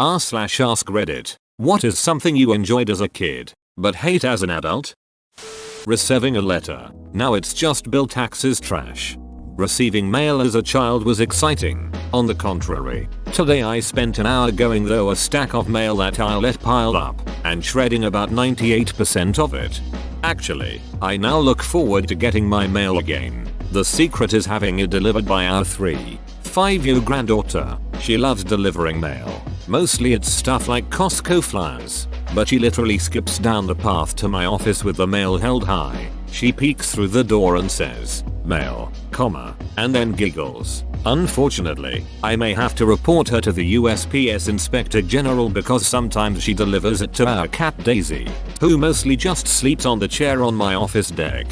r/ask Reddit. What is something you enjoyed as a kid, but hate as an adult? Receiving a letter. Now it's just bill taxes trash. Receiving mail as a child was exciting. On the contrary, today I spent an hour going through a stack of mail that I let pile up and shredding about 98% of it. Actually, I now look forward to getting my mail again. The secret is having it delivered by our 3-5-year granddaughter. She loves delivering mail. Mostly it's stuff like Costco flyers, but she literally skips down the path to my office with the mail held high. She peeks through the door and says, "Mail, comma," and then giggles. Unfortunately, I may have to report her to the USPS Inspector General because sometimes she delivers it to our cat Daisy, who mostly just sleeps on the chair on my office deck.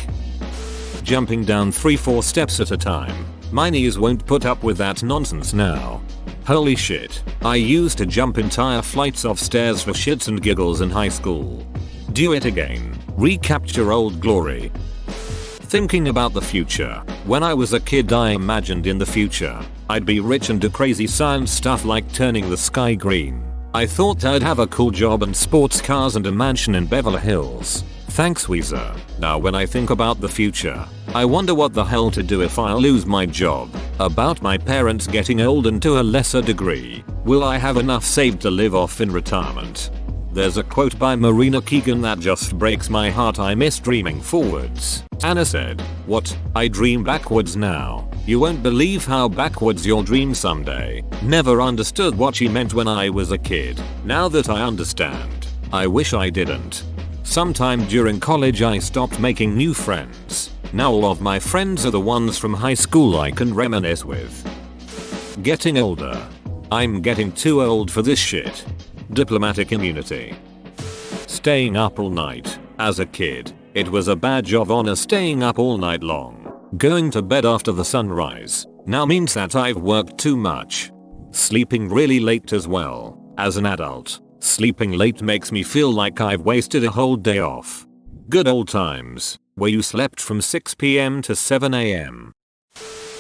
Jumping down 3-4 steps at a time. My knees won't put up with that nonsense now. Holy shit, I used to jump entire flights of stairs for shits and giggles in high school. Do it again. Recapture old glory. Thinking about the future. When I was a kid I imagined in the future, I'd be rich and do crazy science stuff like turning the sky green. I thought I'd have a cool job and sports cars and a mansion in Beverly Hills. Thanks Weezer. Now when I think about the future, I wonder what the hell to do if I lose my job. About my parents getting old and to a lesser degree, will I have enough saved to live off in retirement? There's a quote by Marina Keegan that just breaks my heart. I miss dreaming forwards. Anna said, "What? I dream backwards now. You won't believe how backwards you'll dream someday." Never understood what she meant when I was a kid. Now that I understand, I wish I didn't. Sometime during college I stopped making new friends. Now all of my friends are the ones from high school I can reminisce with. Getting older. I'm getting too old for this shit. Diplomatic immunity. Staying up all night. As a kid, it was a badge of honor staying up all night long. Going to bed after the sunrise now means that I've worked too much. Sleeping really late as well. As an adult, sleeping late makes me feel like I've wasted a whole day off. Good old times, where you slept from 6 PM to 7 AM.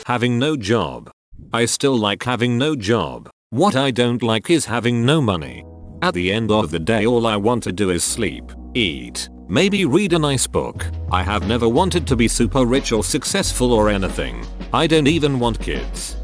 Having no job. I still like having no job. What I don't like is having no money. At the end of the day all I want to do is sleep, eat, maybe read a nice book. I have never wanted to be super rich or successful or anything. I don't even want kids.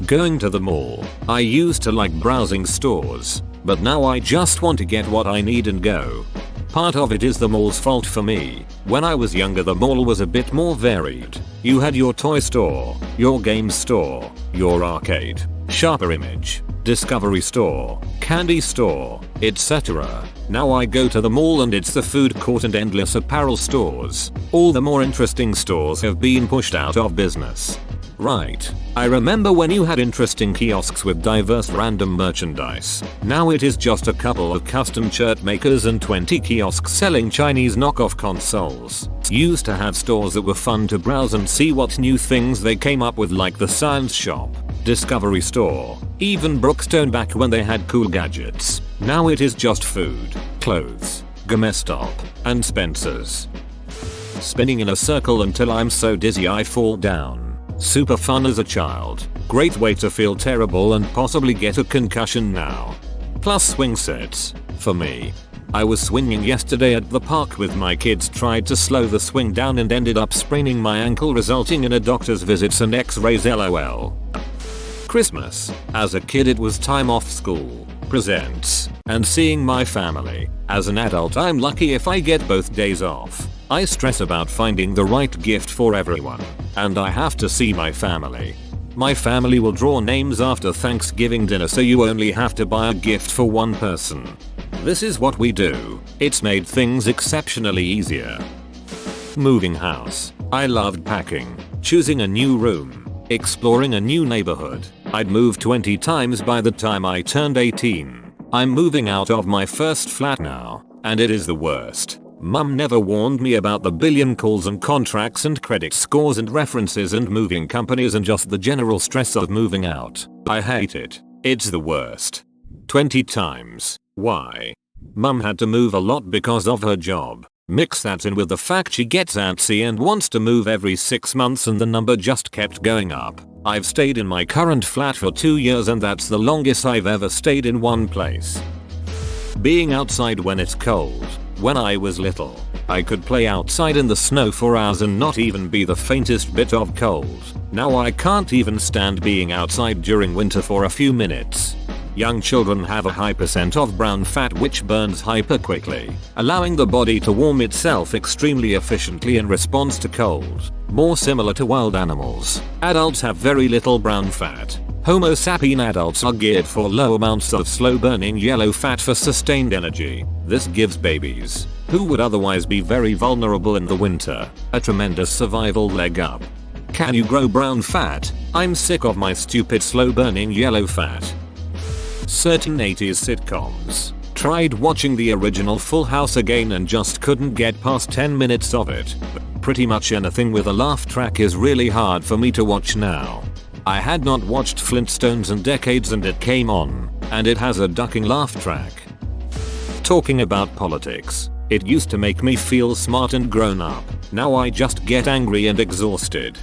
Going to the mall. I used to like browsing stores, but now I just want to get what I need and go. Part of it is the mall's fault for me. When I was younger the mall was a bit more varied. You had your toy store, your game store, your arcade, Sharper Image, Discovery Store, Candy Store, etc. Now I go to the mall and it's the food court and endless apparel stores. All the more interesting stores have been pushed out of business. Right. I remember when you had interesting kiosks with diverse random merchandise. Now it is just a couple of custom shirt makers and 20 kiosks selling Chinese knockoff consoles. Used to have stores that were fun to browse and see what new things they came up with, like the Science Shop, Discovery Store, even Brookstone back when they had cool gadgets. Now it is just food, clothes, GameStop, and Spencer's. Spinning in a circle until I'm so dizzy I fall down. Super fun as a child. Great way to feel terrible and possibly get a concussion now. Plus swing sets. For me. I was swinging yesterday at the park with my kids, tried to slow the swing down and ended up spraining my ankle, resulting in a doctor's visits and x-rays lol. Christmas. As a kid it was time off school, presents, and seeing my family. As an adult I'm lucky if I get both days off. I stress about finding the right gift for everyone, and I have to see my family. My family will draw names after Thanksgiving dinner, so you only have to buy a gift for one person. This is what we do. It's made things exceptionally easier. Moving house. I loved packing, choosing a new room, exploring a new neighborhood. I'd moved 20 times by the time I turned 18. I'm moving out of my first flat now, and it is the worst. Mum never warned me about the billion calls and contracts and credit scores and references and moving companies and just the general stress of moving out. I hate it. It's the worst. 20 times. Why? Mum had to move a lot because of her job. Mix that in with the fact she gets antsy and wants to move every 6 months and the number just kept going up. I've stayed in my current flat for 2 years and that's the longest I've ever stayed in one place. Being outside when it's cold. When I was little, I could play outside in the snow for hours and not even be the faintest bit of cold. Now I can't even stand being outside during winter for a few minutes. Young children have a high percent of brown fat which burns hyper quickly, allowing the body to warm itself extremely efficiently in response to cold, more similar to wild animals. Adults have very little brown fat. Homo sapien adults are geared for low amounts of slow burning yellow fat for sustained energy. This gives babies, who would otherwise be very vulnerable in the winter, a tremendous survival leg up. Can you grow brown fat? I'm sick of my stupid slow burning yellow fat. Certain 80s sitcoms. Tried watching the original Full House again and just couldn't get past 10 minutes of it. Pretty much anything with a laugh track is really hard for me to watch now. I had not watched Flintstones in decades and it came on, and it has a ducking laugh track. Talking about politics. It used to make me feel smart and grown up. Now I just get angry and exhausted.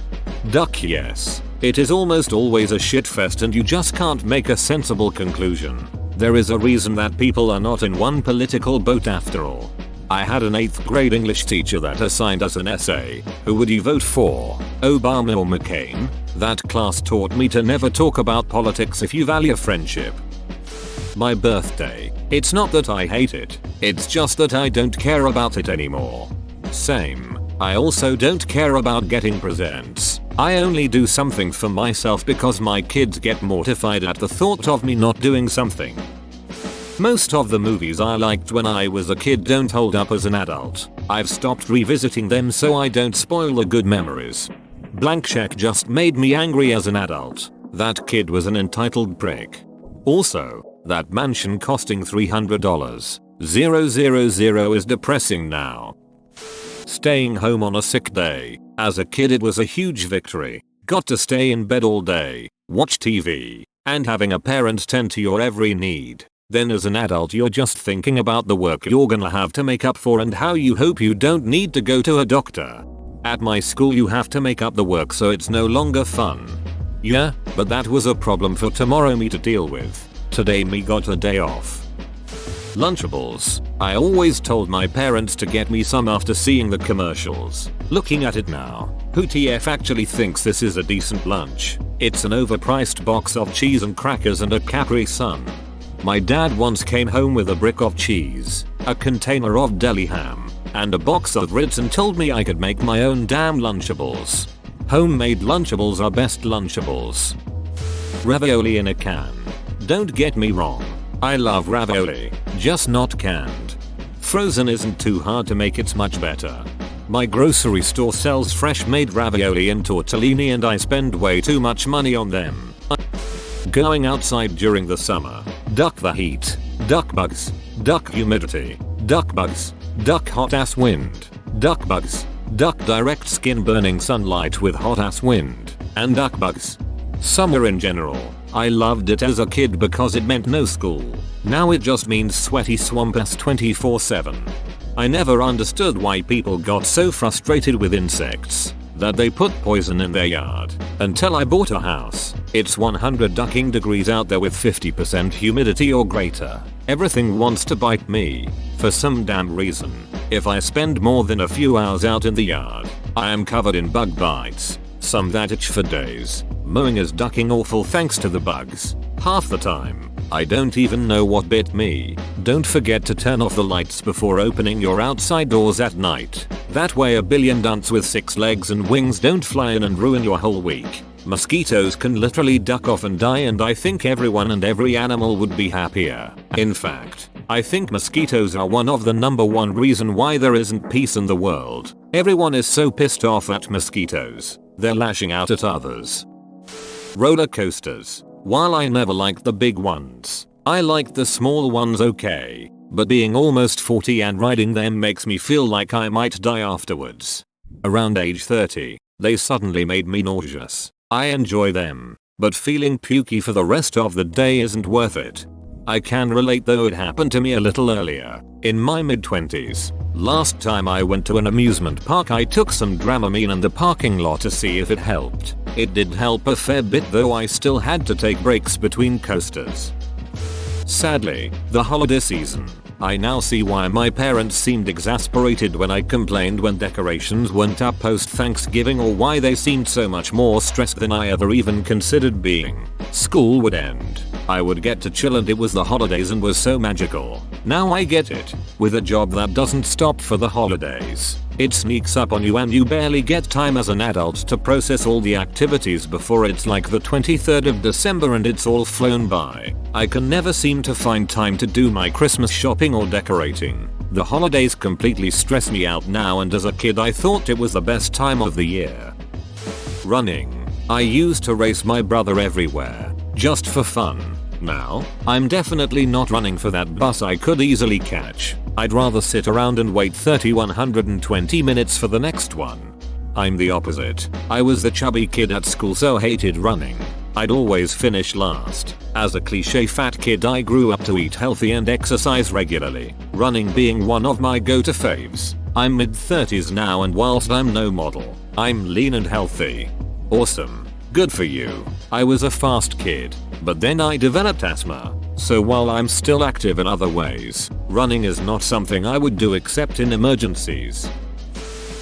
Duck yes. It is almost always a shitfest and you just can't make a sensible conclusion. There is a reason that people are not in one political boat after all. I had an 8th grade English teacher that assigned us an essay. Who would you vote for, Obama or McCain? That class taught me to never talk about politics if you value friendship. My birthday. It's not that I hate it, it's just that I don't care about it anymore. Same. I also don't care about getting presents. I only do something for myself because my kids get mortified at the thought of me not doing something. Most of the movies I liked when I was a kid don't hold up as an adult. I've stopped revisiting them so I don't spoil the good memories. Blank check just made me angry as an adult. That kid was an entitled prick. Also, that mansion costing $300,000 is depressing now. Staying home on a sick day. As a kid it was a huge victory. Got to stay in bed all day, watch TV, and having a parent tend to your every need. Then as an adult you're just thinking about the work you're gonna have to make up for and how you hope you don't need to go to a doctor. At my school you have to make up the work so it's no longer fun. Yeah, but that was a problem for tomorrow me to deal with. Today me got a day off. Lunchables. I always told my parents to get me some after seeing the commercials. Looking at it now, who TF actually thinks this is a decent lunch? It's an overpriced box of cheese and crackers and a Capri Sun. My dad once came home with a brick of cheese, a container of deli ham, and a box of Ritz and told me I could make my own damn Lunchables. Homemade Lunchables are best Lunchables. Ravioli in a can. Don't get me wrong. I love ravioli, just not canned. Frozen isn't too hard to make, it's much better. My grocery store sells fresh made ravioli and tortellini and I spend way too much money on them. Going outside during the summer. Duck the heat. Duck bugs. Duck humidity. Duck bugs. Duck hot ass wind. Duck bugs. Duck direct skin burning sunlight with hot ass wind. And duck bugs. Summer in general. I loved it as a kid because it meant no school. Now it just means sweaty swamp ass 24/7. I never understood why people got so frustrated with insects that they put poison in their yard until I bought a house. It's 100 ducking degrees out there with 50% humidity or greater. Everything wants to bite me for some damn reason. If I spend more than a few hours out in the yard, I am covered in bug bites. Some that itch for days. Mowing is ducking awful thanks to the bugs. Half the time, I don't even know what bit me. Don't forget to turn off the lights before opening your outside doors at night. That way a billion dunts with 6 legs and wings don't fly in and ruin your whole week. Mosquitoes can literally duck off and die and I think everyone and every animal would be happier. In fact, I think mosquitoes are one of the #1 reason why there isn't peace in the world. Everyone is so pissed off at mosquitoes. They're lashing out at others. Roller coasters. While I never liked the big ones, I liked the small ones okay. But being almost 40 and riding them makes me feel like I might die afterwards. Around age 30, they suddenly made me nauseous. I enjoy them, but feeling pukey for the rest of the day isn't worth it. I can relate though it happened to me a little earlier, in my mid-20s. Last time I went to an amusement park I took some Dramamine in the parking lot to see if it helped. It did help a fair bit, though I still had to take breaks between coasters. Sadly, the holiday season, I now see why my parents seemed exasperated when I complained when decorations went up post Thanksgiving, or why they seemed so much more stressed than I ever even considered being. School would end, I would get to chill, and it was the holidays and was so magical. Now I get it. With a job that doesn't stop for the holidays, it sneaks up on you and you barely get time as an adult to process all the activities before it's like the 23rd of December and it's all flown by. I can never seem to find time to do my Christmas shopping or decorating. The holidays completely stress me out now, and as a kid I thought it was the best time of the year. Running. I used to race my brother everywhere, just for fun. Now, I'm definitely not running for that bus I could easily catch. I'd rather sit around and wait 120 minutes for the next one. I'm the opposite. I was the chubby kid at school, so hated running. I'd always finish last. As a cliche fat kid, I grew up to eat healthy and exercise regularly, running being one of my go-to faves. I'm mid-30s now, and whilst I'm no model, I'm lean and healthy. Awesome. Good for you. I was a fast kid, but then I developed asthma. So while I'm still active in other ways, running is not something I would do except in emergencies.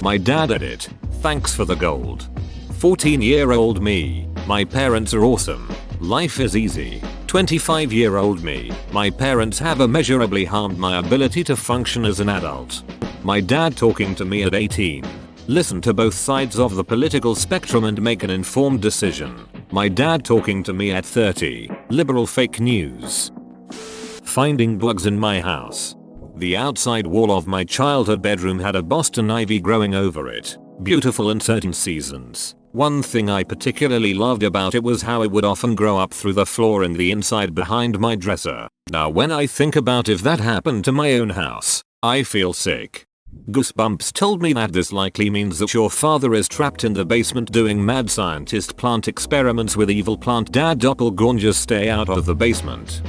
My dad did it. Thanks for the gold. 14-year-old me. My parents are awesome. Life is easy. 25-year-old me. My parents have immeasurably harmed my ability to function as an adult. My dad talking to me at 18. Listen to both sides of the political spectrum and make an informed decision. My dad talking to me at 30. Liberal fake news. Finding bugs in my house. The outside wall of my childhood bedroom had a Boston ivy growing over it. Beautiful in certain seasons. One thing I particularly loved about it was how it would often grow up through the floor in the inside behind my dresser. Now when I think about if that happened to my own house, I feel sick. Goosebumps told me that this likely means that your father is trapped in the basement doing mad scientist plant experiments with evil plant dad doppelgangers. Stay out of the basement.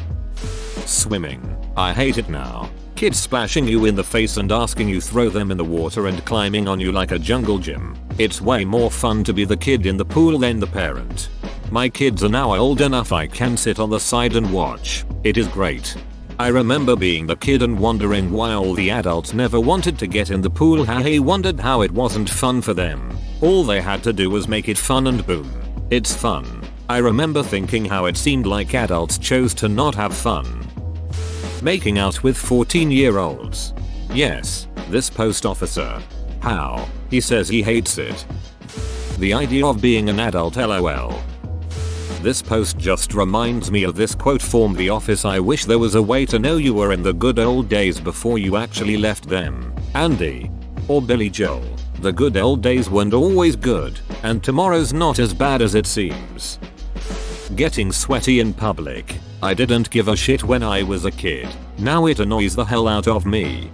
Swimming. I hate it now. Kids splashing you in the face and asking you throw them in the water and climbing on you like a jungle gym. It's way more fun to be the kid in the pool than the parent. My kids are now old enough I can sit on the side and watch. It is great. I remember being the kid and wondering why all the adults never wanted to get in the pool. I wondered how it wasn't fun for them. All they had to do was make it fun and boom. It's fun. I remember thinking how it seemed like adults chose to not have fun. Making out with 14-year-olds. Yes, this post officer. How? He says he hates it. The idea of being an adult, lol. This post just reminds me of this quote from The Office: I wish there was a way to know you were in the good old days before you actually left them. Andy. Or Billy Joel. The good old days weren't always good, and tomorrow's not as bad as it seems. Getting sweaty in public. I didn't give a shit when I was a kid. Now it annoys the hell out of me.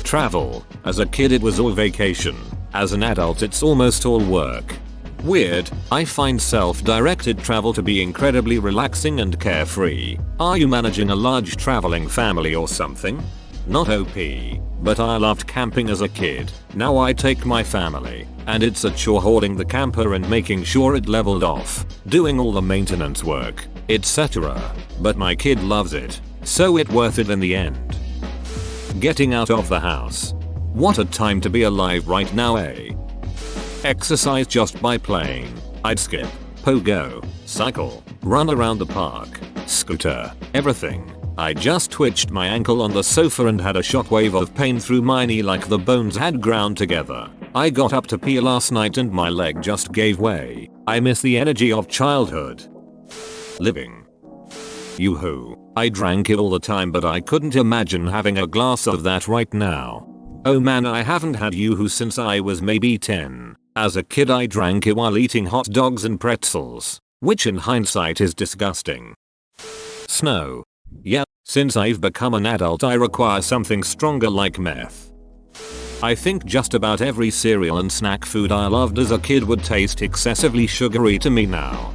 Travel. As a kid it was all vacation. As an adult it's almost all work. Weird. I find self-directed travel to be incredibly relaxing and carefree. Are you managing a large traveling family or something? Not OP. But I loved camping as a kid. Now I take my family, and it's a chore hauling the camper and making sure it leveled off, doing all the maintenance work, etc. But my kid loves it, so it's worth it in the end. Getting out of the house. What a time to be alive right now, eh? Exercise just by playing. I'd skip, pogo, cycle, run around the park, scooter, everything. I just twitched my ankle on the sofa and had a shockwave of pain through my knee like the bones had ground together. I got up to pee last night and my leg just gave way. I miss the energy of childhood. Living. Yoo-hoo. I drank it all the time, but I couldn't imagine having a glass of that right now. Oh man, I haven't had Yoo-hoo since I was maybe 10. As a kid I drank it while eating hot dogs and pretzels, which in hindsight is disgusting. Snow. Yeah, since I've become an adult I require something stronger like meth. I think just about every cereal and snack food I loved as a kid would taste excessively sugary to me now.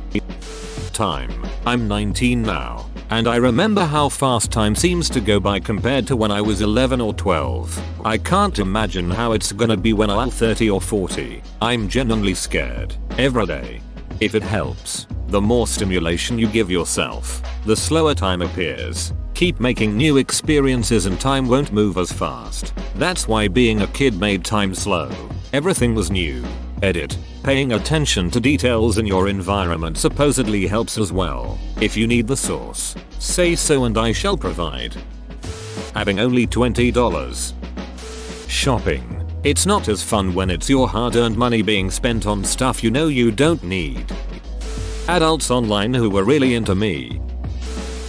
Time. I'm 19 now, and I remember how fast time seems to go by compared to when I was 11 or 12. I can't imagine how it's gonna be when I'm 30 or 40. I'm genuinely scared. Every day. If it helps, the more stimulation you give yourself, the slower time appears. Keep making new experiences and time won't move as fast. That's why being a kid made time slow. Everything was new. Edit. Paying attention to details in your environment supposedly helps as well. If you need the source, say so and I shall provide. Having only $20. Shopping. It's not as fun when it's your hard-earned money being spent on stuff you know you don't need. Adults online who were really into me.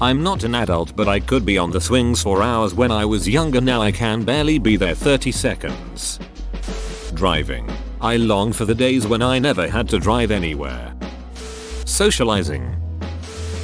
I'm not an adult, but I could be on the swings for hours when I was younger. Now I can barely be there 30 seconds. Driving. I long for the days when I never had to drive anywhere. Socializing.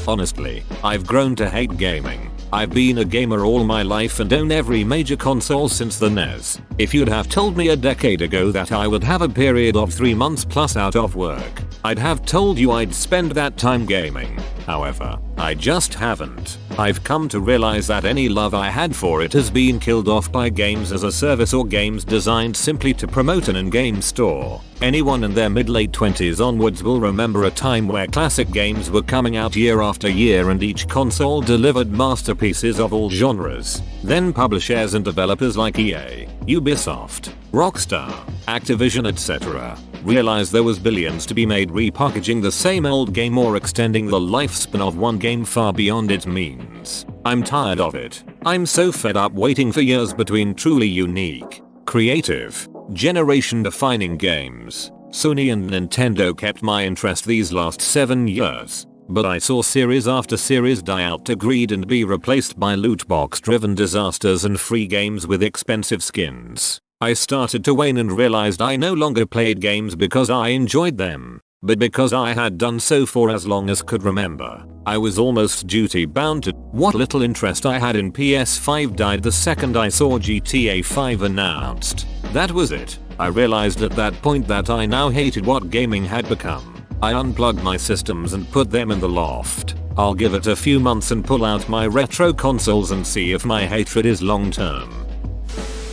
Honestly, I've grown to hate gaming. I've been a gamer all my life and own every major console since the NES. If you'd have told me a decade ago that I would have a period of 3 months plus out of work, I'd have told you I'd spend that time gaming. However, I just haven't. I've come to realize that any love I had for it has been killed off by games as a service or games designed simply to promote an in-game store. Anyone in their mid-late 20s onwards will remember a time where classic games were coming out year after year and each console delivered masterpieces of all genres. Then publishers and developers like EA, Ubisoft, Rockstar, Activision etc. realized there was billions to be made repackaging the same old game or extending the lifespan of one game far beyond its means. I'm tired of it. I'm so fed up waiting for years between truly unique, creative, generation-defining games. Sony and Nintendo kept my interest these last 7 years, but I saw series after series die out to greed and be replaced by loot box-driven disasters and free games with expensive skins. I started to wane and realized I no longer played games because I enjoyed them, but because I had done so for as long as could remember. I was almost duty bound to. What little interest I had in PS5 died the second I saw GTA 5 announced. That was it. I realized at that point that I now hated what gaming had become. I unplugged my systems and put them in the loft. I'll give it a few months and pull out my retro consoles and see if my hatred is long term.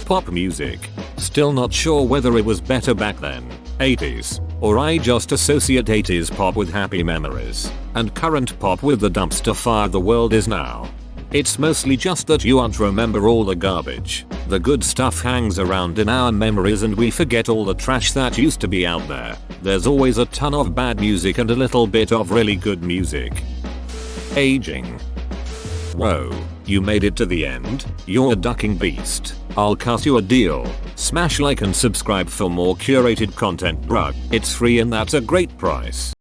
Pop music. Still not sure whether it was better back then, 80s, or I just associate 80s pop with happy memories, and current pop with the dumpster fire the world is now. It's mostly just that you aren't remember all the garbage. The good stuff hangs around in our memories and we forget all the trash that used to be out there. There's always a ton of bad music and a little bit of really good music. Aging. Whoa, you made it to the end? You're a ducking beast. I'll cut you a deal. Smash like and subscribe for more curated content, bruh. It's free and that's a great price.